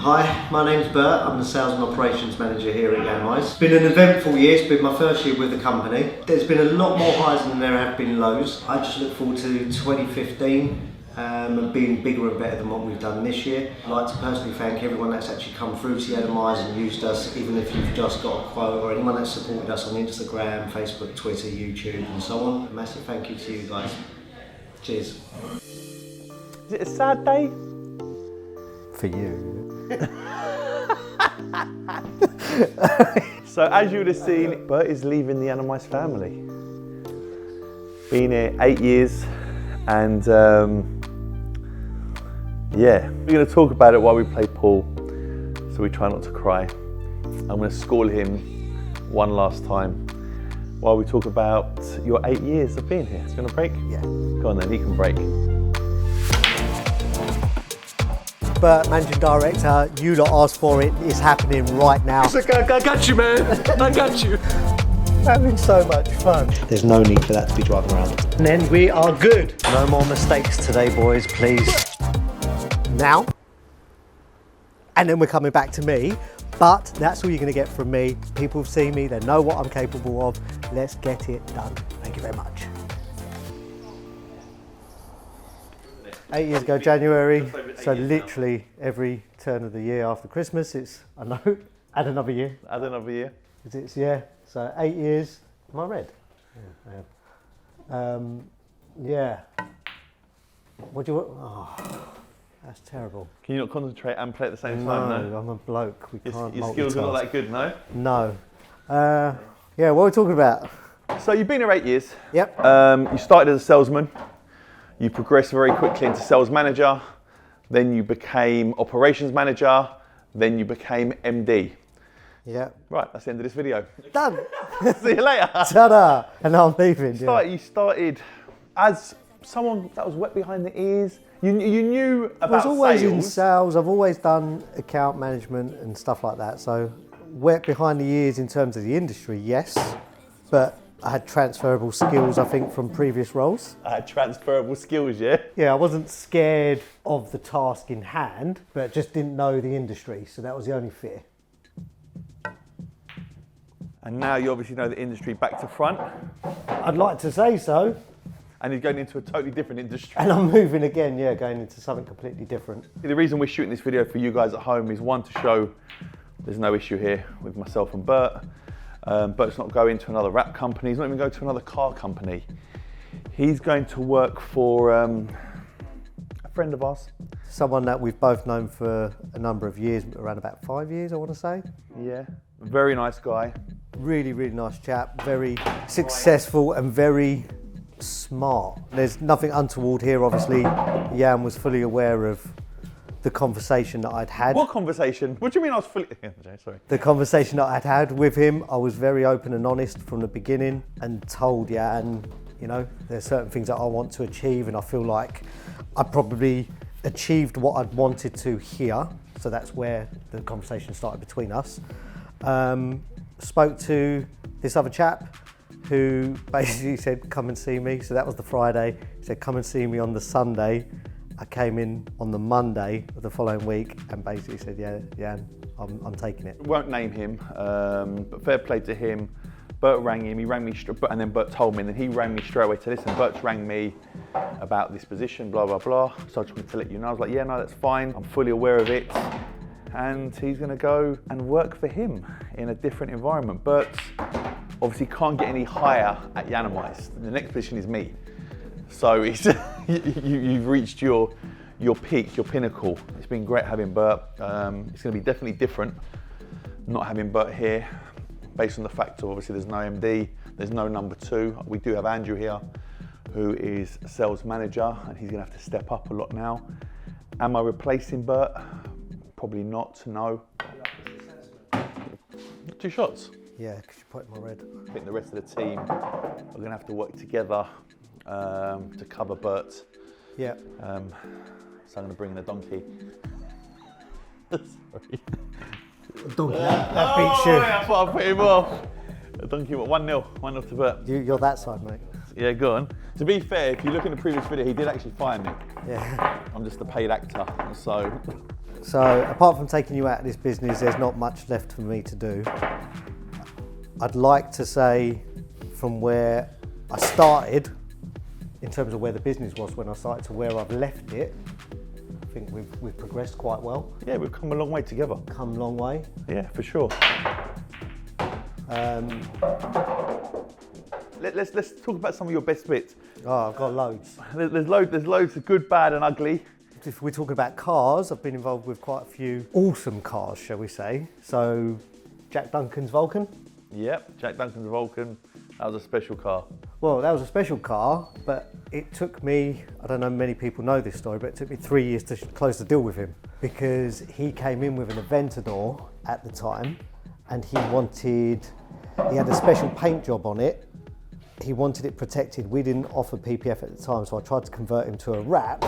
Hi, my name's Bert. I'm the Sales and Operations Manager here at Yiannimize. It's been an eventful year. It's been my first year with the company. There's been a lot more highs than there have been lows. I just look forward to 2015 and being bigger and better than what we've done this year. I'd like to personally thank everyone that's actually come through to Yiannimize and used us, even if you've just got a quote, or anyone that's supported us on Instagram, Facebook, Twitter, YouTube and so on. A massive thank you to you guys. Cheers. Is it a sad day? For you. So as you would have seen, Bert is leaving the Yiannimize family. Been here 8 years and yeah, we're going to talk about it while we play pool, so we try not to cry. I'm going to school him one last time while we talk about your 8 years of being here. It's going to break? Yeah. Go on then, he can break. Bert, Managing Director, you lot asked for it, it's happening right now. I got you, man. I got you. Having so much fun. There's no need for that to be driving around. And then we are good. No more mistakes today, boys, please. Now. And then we're coming back to me, but that's all you're going to get from me. People have seen me, they know what I'm capable of. Let's get it done. Thank you very much. 8 years ago, January, so literally every turn of the year after Christmas, it's, I know, add another year. Add another year. It's, yeah, so 8 years. Am I red? Yeah, I am. Yeah. What do you want? Oh, that's terrible. Can you not concentrate and play at the same time? No, I'm a bloke. We can't Your skills are not that good, no? No. Yeah, what are we talking about? So you've been here 8 years. Yep. You started as a salesman. You progressed very quickly into sales manager. Then you became operations manager. Then you became MD. Yeah. Right, that's the end of this video. Done. See you later. Ta-da! And now I'm leaving. You started as someone that was wet behind the ears. You knew about I was always sales. in sales. I've always done account management and stuff like that. So wet behind the ears in terms of the industry, yes. But I had transferable skills, I think, from previous roles. I had transferable skills, yeah? Yeah, I wasn't scared of the task in hand, but just didn't know the industry. So that was the only fear. And now you obviously know the industry back to front. I'd like to say so. And you're going into a totally different industry. And I'm moving again, yeah, going into something completely different. The reason we're shooting this video for you guys at home is one, to show there's no issue here with myself and Bert. Bert's not going to another wrap company, he's not even going to another car company. He's going to work for a friend of ours. Someone that we've both known for a number of years, around about 5 years, I want to say. Yeah, very nice guy. Really, really nice chap, very successful and very smart. There's nothing untoward here, obviously. Yian was fully aware of the conversation that I'd had. What conversation? What do you mean I was fully... Sorry. The conversation that I'd had with him, I was very open and honest from the beginning and told Yian, you know, there's certain things that I want to achieve and I feel like I probably achieved what I'd wanted to here. So that's where the conversation started between us. Spoke to this other chap who basically said, come and see me. So that was the Friday. He said, come and see me on the Sunday. I came in on the Monday of the following week and basically said, yeah, I'm taking it. Won't name him, but fair play to him. Bert rang him, he rang me, and then Bert told me, and then he rang me straight away to listen. Bert's rang me about this position, blah, blah, blah. So I just wanted to let you know. I was like, yeah, no, that's fine. I'm fully aware of it. And he's gonna go and work for him in a different environment. Bert obviously can't get any higher at Yiannimize. The next position is me. So it's, you've reached your peak, your pinnacle. It's been great having Bert. It's going to be definitely different not having Bert here, based on the fact of obviously there's no MD, there's no number two. We do have Andrew here, who is a sales manager, and he's going to have to step up a lot now. Am I replacing Bert? Probably not, no. 2 shots? Yeah, because you put in my red. I think the rest of the team are going to have to work together to cover Bert. Yeah. So I'm going to bring the donkey. Sorry. Donkey, that beats you. I thought I put him off. The donkey, 1-0. 1-0 to Bert. You're that side, mate. Yeah, go on. To be fair, if you look in the previous video, he did actually fire me. Yeah. I'm just a paid actor, so So apart from taking you out of this business, there's not much left for me to do. I'd like to say from where I started, in terms of where the business was when I started, to where I've left it, I think we've progressed quite well. Yeah, we've come a long way together. Come a long way. Yeah, for sure. Let's talk about some of your best bits. Oh, I've got loads. There's loads of good, bad and ugly. If we're talking about cars, I've been involved with quite a few awesome cars, shall we say. So, Jack Duncan's Vulcan. Yep, Jack Duncan's Vulcan. That was a special car. Well, that was a special car, but it took me, I don't know many people know this story, but it took me 3 years to close the deal with him because he came in with an Aventador at the time and he had a special paint job on it. He wanted it protected. We didn't offer PPF at the time, so I tried to convert him to a wrap.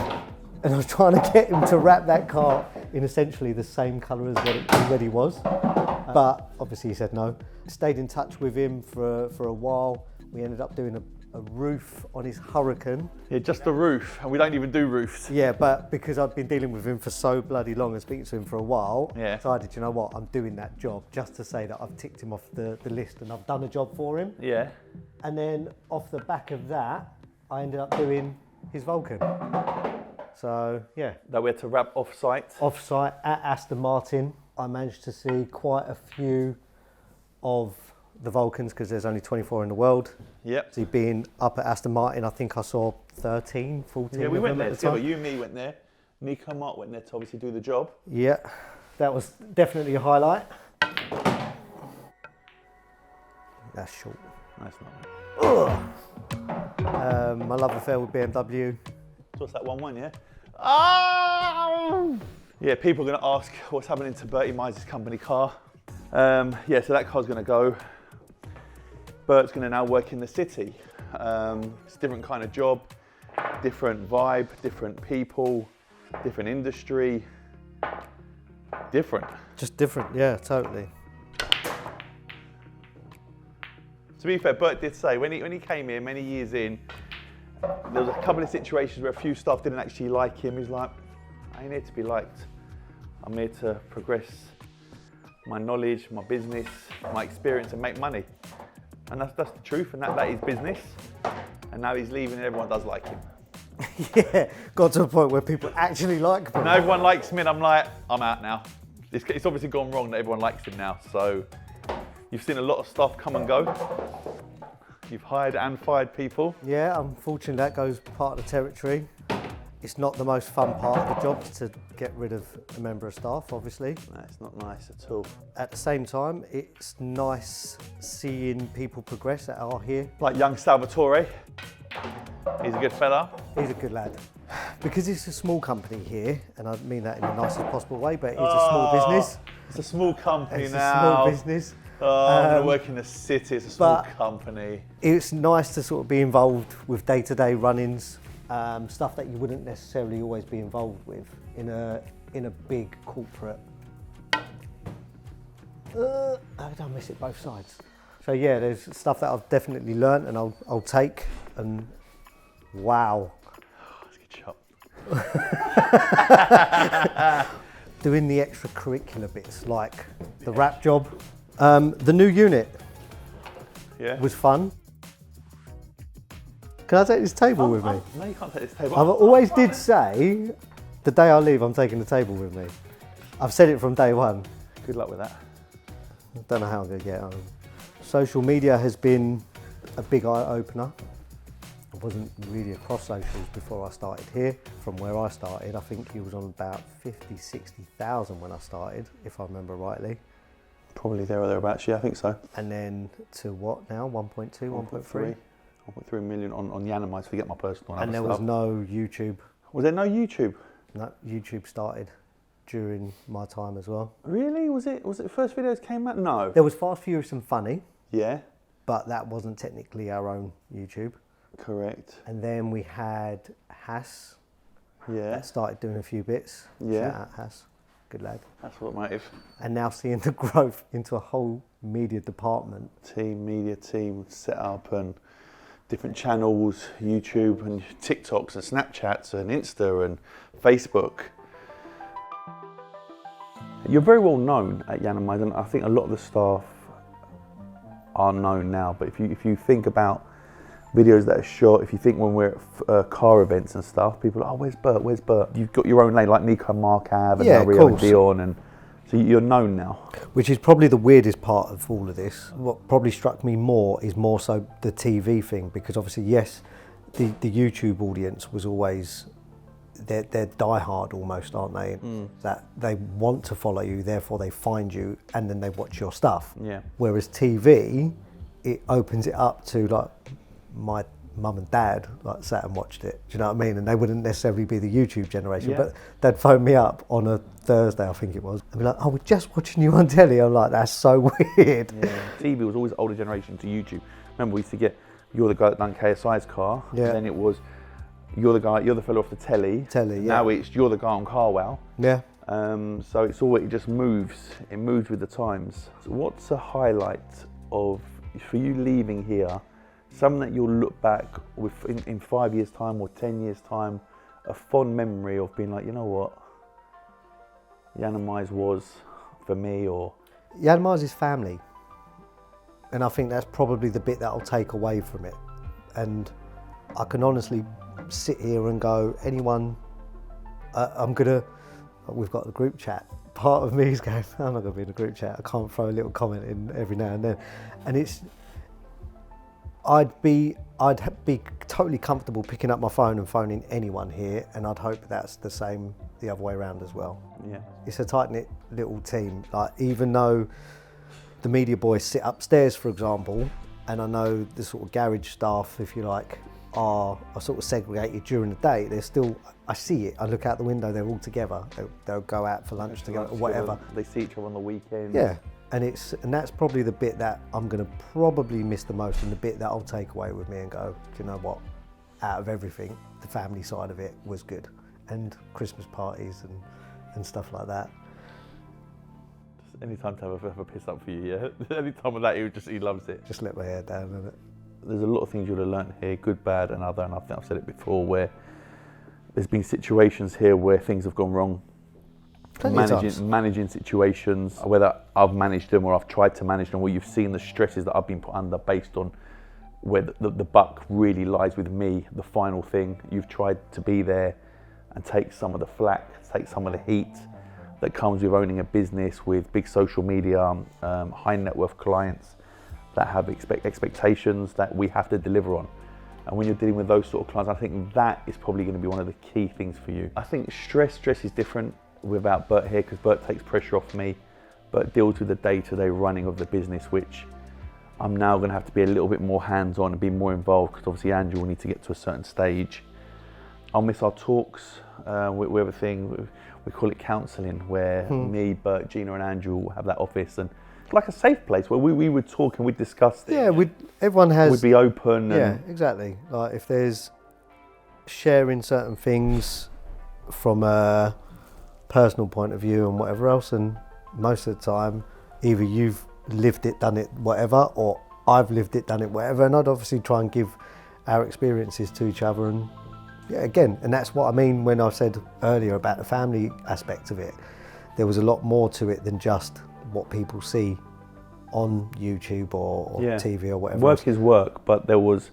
And I was trying to get him to wrap that car in essentially the same colour as what it already was. But obviously he said no. Stayed in touch with him for a while. We ended up doing a roof on his Hurricane. Yeah, just the roof, and we don't even do roofs. Yeah, but because I'd been dealing with him for so bloody long and speaking to him for a while, Yeah. I decided, you know what, I'm doing that job just to say that I've ticked him off the list and I've done a job for him. Yeah. And then off the back of that, I ended up doing his Vulcan. So, yeah. That we had to wrap off-site. Off-site at Aston Martin, I managed to see quite a few of the Vulcans because there's only 24 in the world. Yep. So being up at Aston Martin, I think I saw 13, 14 Yeah, we of went them there at the together. time. You and me went there. Nico and Mark went there to obviously do the job. Yeah, that was definitely a highlight. That's short. That's not it. My love affair with BMW. So what's that 1-1, yeah? Oh! Yeah, people are going to ask what's happening to Yiannimize's company car. Yeah, so that car's going to go. Bert's going to now work in the city. It's a different kind of job, different vibe, different people, different industry. Different. Just different, yeah, totally. To be fair, Bert did say when he came here many years in, there was a couple of situations where a few staff didn't actually like him. He's like, I ain't here to be liked. I'm here to progress my knowledge, my business, my experience and make money. And that's the truth, and that is business. And now he's leaving and everyone does like him. Yeah, got to a point where people actually like me. Now everyone likes me and I'm like, I'm out now. It's obviously gone wrong that everyone likes him now. So you've seen a lot of stuff come and go. You've hired and fired people. Yeah, unfortunately that goes part of the territory. It's not the most fun part of the job to get rid of a member of staff, obviously. No, it's not nice at all. At the same time, it's nice seeing people progress that are here. Like young Salvatore, he's a good fella. He's a good lad. Because it's a small company here, and I mean that in the nicest possible way, but it's a small business. It's a small company It's now. a small business. I'm going to work in the city, it's a small company. It's nice to sort of be involved with day-to-day run-ins, stuff that you wouldn't necessarily always be involved with in a big corporate. I miss it both sides. So yeah, there's stuff that I've definitely learnt and I'll take, and wow. That's a good shot. Doing the extracurricular bits like the wrap job. The new unit was fun. Can I take this table with me? No, you can't take this table. I always did say, the day I leave, I'm taking the table with me. I've said it from day one. Good luck with that. I don't know how I'm going to get home. Social media has been a big eye-opener. I wasn't really across socials before I started here. From where I started, I think he was on about 50, 60,000 when I started, if I remember rightly. Probably there or thereabouts, yeah, I think so. And then to what now? 1.2, 1.3? 1.3 million on Yiannimize, forget my personal. And there was no YouTube. Was there no YouTube? No, YouTube started during my time as well. Really? Was it the first videos came out? No. There was Fast, Furious and Funny. Yeah. But that wasn't technically our own YouTube. Correct. And then we had Hass. Yeah. That started doing a few bits. Yeah. Shout out Hass. Good lad. That's what motive. And now seeing the growth into a whole media department. Media team set up and different channels, YouTube and TikToks and Snapchats and Insta and Facebook. You're very well known at Yiannimize, and I think a lot of the staff are known now. But if you think about videos that are shot, if you think when we're at car events and stuff, people are like, oh, where's Bert? Where's Bert? You've got your own lane, like Nico and Mark have, and Rio and Dion, and so you're known now. Which is probably the weirdest part of all of this. What probably struck me more is more so the TV thing, because obviously, yes, the YouTube audience was always, they're diehard almost, aren't they? That they want to follow you, therefore they find you, and then they watch your stuff. Yeah. Whereas TV, it opens it up to like my mum and dad like sat and watched it. Do you know what I mean? And they wouldn't necessarily be the YouTube generation, but they'd phone me up on a Thursday, I think it was, and be like, "Oh, we're just watching you on telly." I'm like, "That's so weird." Yeah. TV was always older generation to YouTube. Remember, we used to get, you're the guy that done KSI's car. Yeah. And then it was, you're the fellow off the telly. Telly, yeah. Now it's, you're the guy on CarWow. Yeah. So it's always, it just moves. It moves with the times. So what's a highlight of, for you leaving here, something that you'll look back with in 5 years' time or 10 years' time, a fond memory of being like, you know what, Yiannimize was for me, or? Yiannimize is family. And I think that's probably the bit that I'll take away from it. And I can honestly sit here and go, anyone, we've got the group chat. Part of me is going, I'm not going to be in a group chat. I can't throw a little comment in every now and then. And it's, I'd be totally comfortable picking up my phone and phoning anyone here, and I'd hope that's the same the other way around as well. Yeah. It's a tight-knit little team. Like, even though the media boys sit upstairs, for example, and I know the sort of garage staff, if you like, are sort of segregated during the day, they're still, I see it, I look out the window, they're all together. They'll go out for lunch together or whatever. They see each other on the weekends. Yeah. And that's probably the bit that I'm going to probably miss the most, and the bit that I'll take away with me and go, do you know what? Out of everything, the family side of it was good, and Christmas parties and stuff like that. Just any time to have a piss up for you, yeah. Any time of that, he loves it. Just let my hair down, innit? There's a lot of things you'll have learnt here, good, bad, and other. And I think I've said it before, where there's been situations here where things have gone wrong. Managing situations, whether I've managed them or I've tried to manage them, where you've seen the stresses that I've been put under based on where the buck really lies with me, the final thing. You've tried to be there and take some of the flack, take some of the heat that comes with owning a business with big social media, high net worth clients that have expectations that we have to deliver on. And when you're dealing with those sort of clients, I think that is probably going to be one of the key things for you. I think stress is different without Bert here, because Bert takes pressure off me. Bert deals with the day-to-day running of the business, which I'm now going to have to be a little bit more hands-on and be more involved, because obviously Andrew will need to get to a certain stage. I'll miss our talks. We have a thing, we call it counselling, where me, Bert, Gina and Andrew will have that office, and it's like a safe place where we would talk and we'd discuss things. Yeah, everyone has... We'd be open. Yeah, exactly. Like, if there's sharing certain things from a personal point of view and whatever else, and most of the time either you've lived it, done it, whatever, or I've lived it, done it, whatever, and I'd obviously try and give our experiences to each other. And yeah, again, and that's what I mean when I said earlier about the family aspect of it. There was a lot more to it than just what people see on YouTube or TV or whatever. Work is work, but there's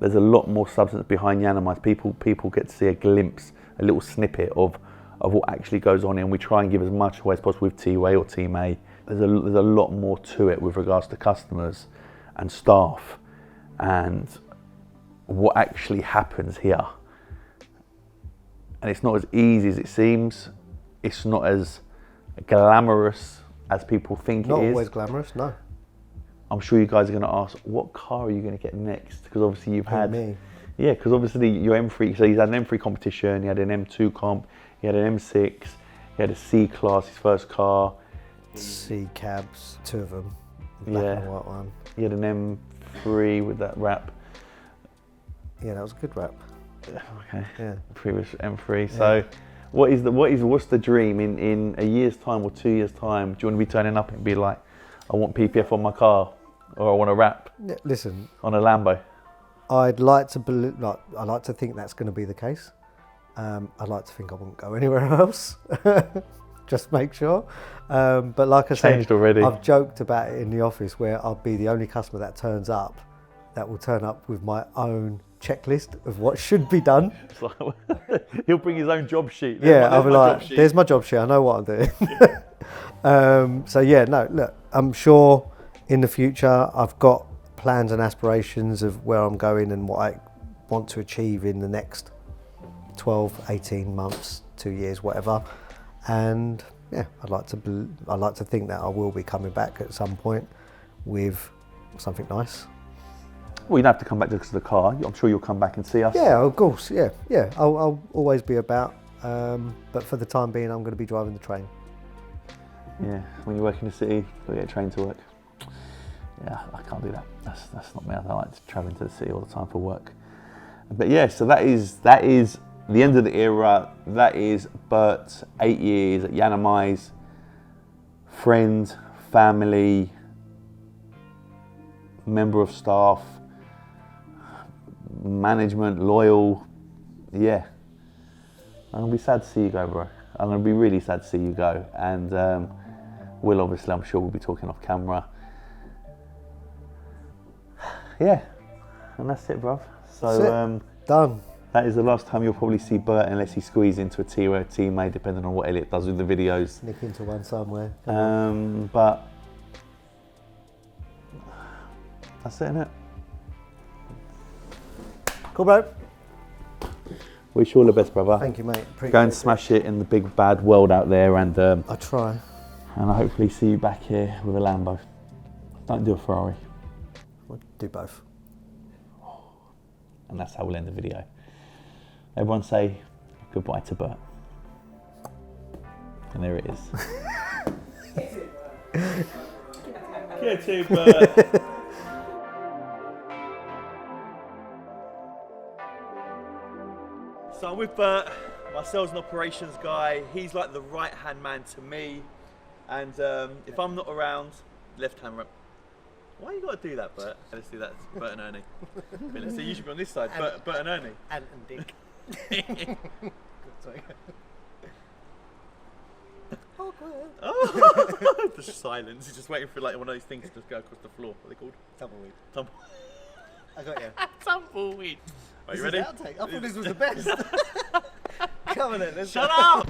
a lot more substance behind Yiannimize. People get to see a glimpse, a little snippet of what actually goes on, and we try and give as much away as possible with T-Way or Team A. There's a lot more to it with regards to customers and staff and what actually happens here. And it's not as easy as it seems. It's not as glamorous as people think it is. Not always glamorous, no. I'm sure you guys are going to ask, what car are you going to get next? Because obviously you've had... Me. Yeah, because obviously your M3, so he's had an M3 competition, he had an M2 comp, he had an M6, he had a C-Class, his first car. C-cabs, 2 of them, black and white one. He had an M3 with that wrap. Yeah, that was a good wrap. Okay, yeah. Previous M3, so what's the dream in a year's time or 2 years' time? Do you want to be turning up and be like, I want PPF on my car, or I want a wrap listen, on a Lambo? I'd like to think that's going to be the case. I'd like to think I wouldn't go anywhere else. just make sure. But like I Changed said, already. I've joked about it in the office where I'll be the only customer that turns up that will turn up with my own checklist of what should be done. It's like, he'll bring his own job sheet. I'll be like, there's my job sheet, I know what I'm doing. So yeah, no, look, I'm sure in the future I've got plans and aspirations of where I'm going and what I want to achieve in the next 12, 18 months, 2 years, whatever. And yeah, I'd like to think that I will be coming back at some point with something nice. Well, you don't have to come back because of the car. I'm sure you'll come back and see us. Yeah, of course. Yeah. I'll always be about. But for the time being, I'm going to be driving the train. Yeah, when you work in the city, you'll get a train to work. Yeah, I can't do that. That's not me. I don't like to travel into the city all the time for work. But yeah, so that is the end of the era. That is Bert, 8 years at Yiannimize, friend, family, member of staff, management, loyal. Yeah, I'm gonna be sad to see you go, bro. I'm gonna be really sad to see you go. And Will, obviously, I'm sure we'll be talking off camera. Yeah, and that's it, bruv. So done. That is the last time you'll probably see Bert unless he squeezes into a T or a teammate, depending on what Elliot does with the videos. Nick into one somewhere. But that's it, innit? Cool, bro. Wish you all the best, brother. Thank you, mate. Appreciate Go and smash it in the big bad world out there, and I try. And I hopefully see you back here with a Lambo. Don't do a Ferrari. We'll do both. And that's how we'll end the video. Everyone say goodbye to Bert. And there it is. Get it, Bert. So I'm with Bert, my sales and operations guy. He's like the right-hand man to me. And if I'm not around, left-hand rep. Why you got to do that, Bert? Let's do that. It's Bert and Ernie. Let's see, you should be on this side. Bert and Ernie. And Dick. Awkward. Oh, the silence. He's just waiting for like one of those things to go across the floor. What are they called? Tumbleweed. Tumble. I got you. Tumbleweed. Are you ready? I thought this was the best. Come on then. Shut up!